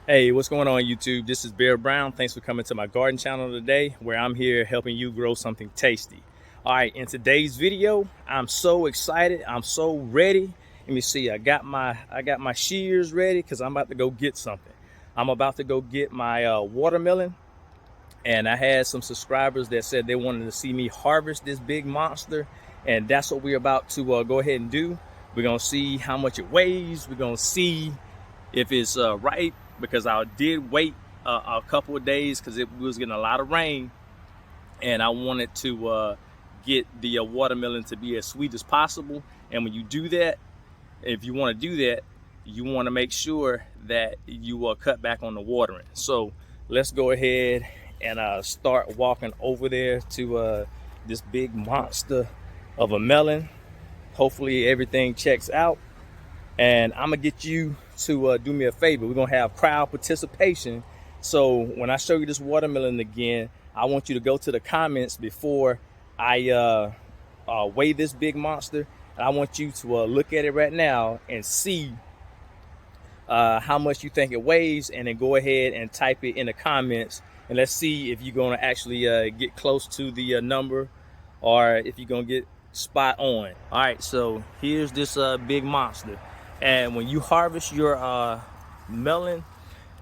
Hey, what's going on YouTube? This is Bear Brown. Thanks for coming to my garden channel today, where I'm here helping you grow something tasty. All right, in today's video, I'm so excited. I'm so ready. Let me see. I got my shears ready because I'm about to go get something. I'm about to go get my watermelon, and I had some subscribers that said they wanted to see me harvest this big monster, and that's what we're about to go ahead and do. We're gonna see how much it weighs. We're gonna see if it's ripe, because I did wait a couple of days because it was getting a lot of rain, and I wanted to get the watermelon to be as sweet as possible. And when you do that, if you want to do that, you want to make sure that you cut back on the watering. So let's go ahead and start walking over there to this big monster of a melon. Hopefully everything checks out, and I'm gonna get you to do me a favor. We're gonna have crowd participation. So when I show you this watermelon again, I want you to go to the comments before I weigh this big monster. And I want you to look at it right now and see how much you think it weighs, and then go ahead and type it in the comments, and let's see if you're gonna actually get close to the number, or if you're gonna get spot on. All right, so here's this big monster. And when you harvest your melon,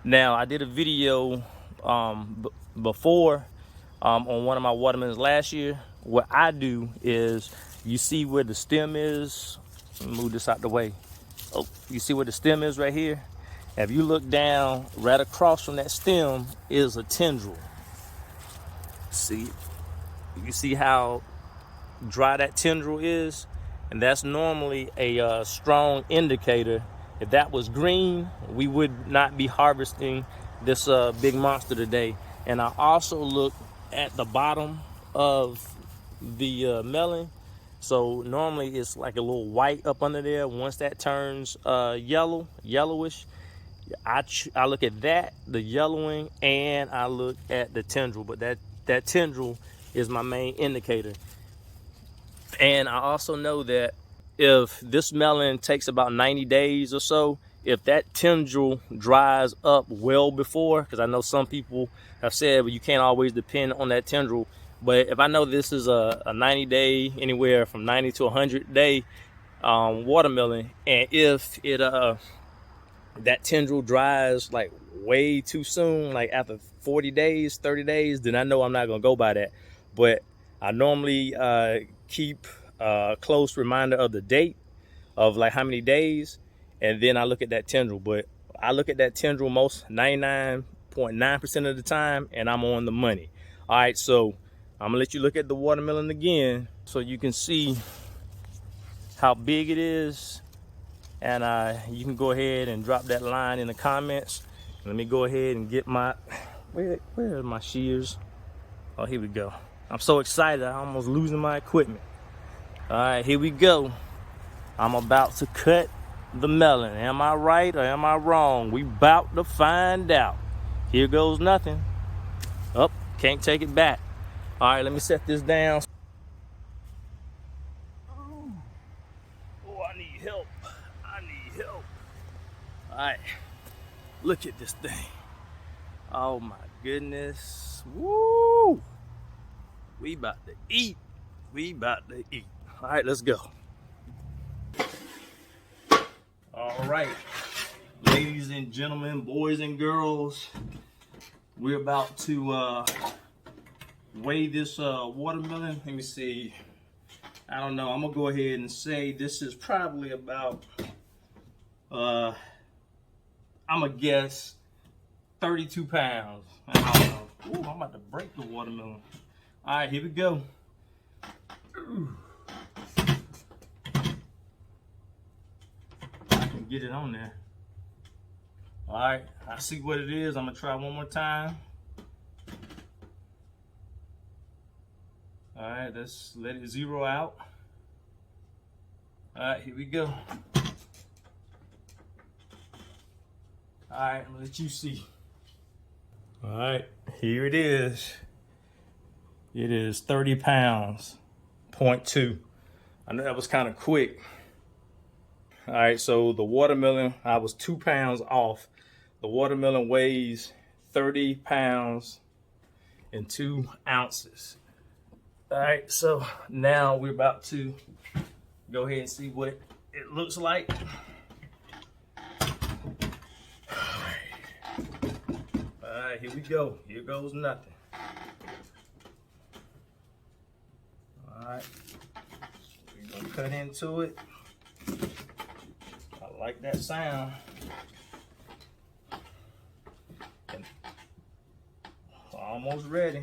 now I did a video before on one of my watermelons last year. What I do is, you see where the stem is. Let me move this out the way. Oh, you see where the stem is right here? If you look down, right across from that stem is a tendril. See, you see how dry that tendril is? And that's normally a strong indicator. If that was green, we would not be harvesting this big monster today. And I also look at the bottom of the melon. So normally it's like a little white up under there. Once that turns yellowish, I look at that, the yellowing, and I look at the tendril. But that tendril is my main indicator. And I also know that if this melon takes about 90 days or so, if that tendril dries up well before, because I know some people have said, well, you can't always depend on that tendril. But if I know this is a 90-day, anywhere from 90 to 100-day watermelon, and if it that tendril dries like way too soon, like after 40 days, 30 days, then I know I'm not gonna go by that. But I normally keep a close reminder of the date of like how many days, and then I look at that tendril. But I look at that tendril most 99.9% of the time, and I'm on the money. All right, so I'm gonna let you look at the watermelon again so you can see how big it is, and you can go ahead and drop that line in the comments. Let me go ahead and get my where are my shears? Oh, here we go. I'm so excited, I'm almost losing my equipment. All right, here we go. I'm about to cut the melon. Am I right or am I wrong? We about to find out. Here goes nothing. Oh, can't take it back. All right, let me set this down. Oh, I need help. I need help. All right, look at this thing. Oh my goodness. Woo! We about to eat. We about to eat. All right, let's go. All right, ladies and gentlemen, boys and girls, we're about to weigh this watermelon. Let me see. I don't know. I'm gonna go ahead and say this is probably about I'm gonna guess 32 pounds. I don't know. Ooh, I'm about to break the watermelon. All right, here we go. Ooh. I can get it on there. All right, I see what it is. I'm gonna try one more time. All right, let's let it zero out. All right, here we go. All right, I'm gonna let you see. All right, here it is. It is 30 pounds, 0.2. I know that was kind of quick. All right, so the watermelon, I was 2 pounds off. The watermelon weighs 30 pounds and 2 ounces. All right, so now we're about to go ahead and see what it looks like. All right, here we go. Here goes nothing. All right, we're gonna cut into it. I like that sound. And almost ready.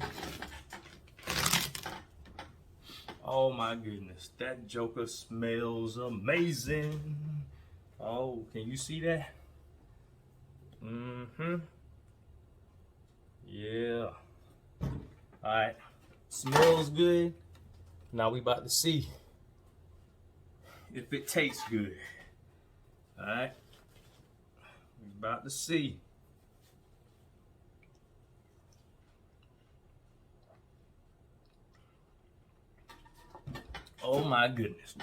Oh my goodness, that joker smells amazing. Oh, can you see that? Mm-hmm. Yeah. All right, smells good. Now we about to see if it tastes good. All right, we about to see. Oh my goodness.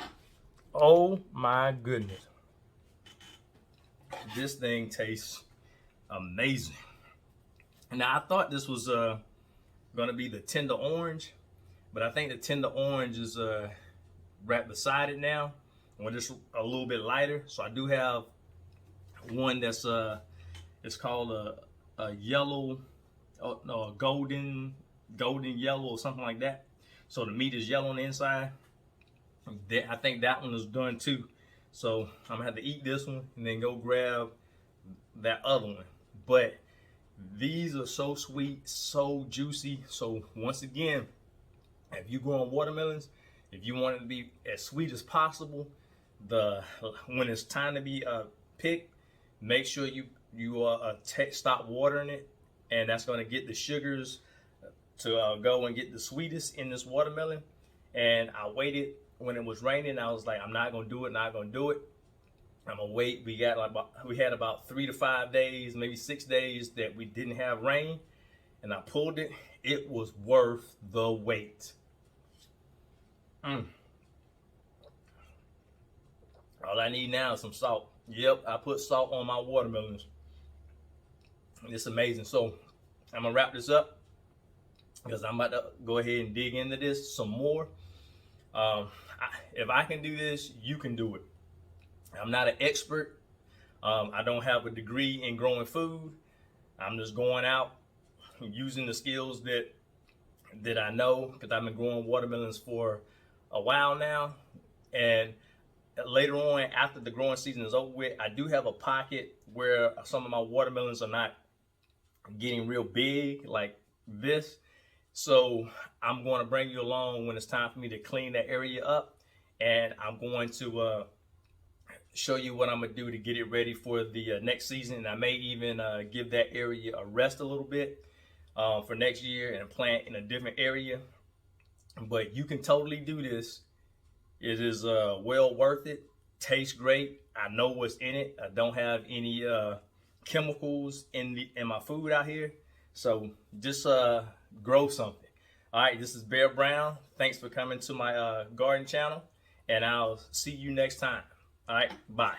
Oh my goodness. This thing tastes amazing. Now I thought this was gonna be the tender orange, but I think the tender orange is right beside it now. Or just a little bit lighter. So I do have one that's it's called a yellow, oh no, a golden yellow or something like that. So the meat is yellow on the inside. I think that one is done too. So I'm gonna have to eat this one and then go grab that other one. But these are so sweet, so juicy. So once again, if you grow on watermelons, if you want it to be as sweet as possible, when it's time to be picked, make sure you stop watering it, and that's going to get the sugars to go and get the sweetest in this watermelon. And I waited when it was raining. I was like, I'm not gonna do it, not gonna do it. I'm gonna wait. We had about 3 to 5 days, maybe 6 days that we didn't have rain, and I pulled it. It was worth the wait. All I need now is some salt. Yep, I put salt on my watermelons. It's amazing. So I'm gonna wrap this up because I'm about to go ahead and dig into this some more. If I can do this, you can do it. I'm not an expert. I don't have a degree in growing food. I'm just going out using the skills that I know, because I've been growing watermelons for a while now. And later on, after the growing season is over with, I do have a pocket where some of my watermelons are not getting real big like this. So I'm going to bring you along when it's time for me to clean that area up, and I'm going to show you what I'm going to do to get it ready for the next season. And I may even give that area a rest a little bit for next year and plant in a different area. But you can totally do this. It is well worth it. Tastes great. I know what's in it. I don't have any chemicals in my food out here. So just grow something. All right, this is Bear Brown. Thanks for coming to my garden channel, and I'll see you next time. All right, bye.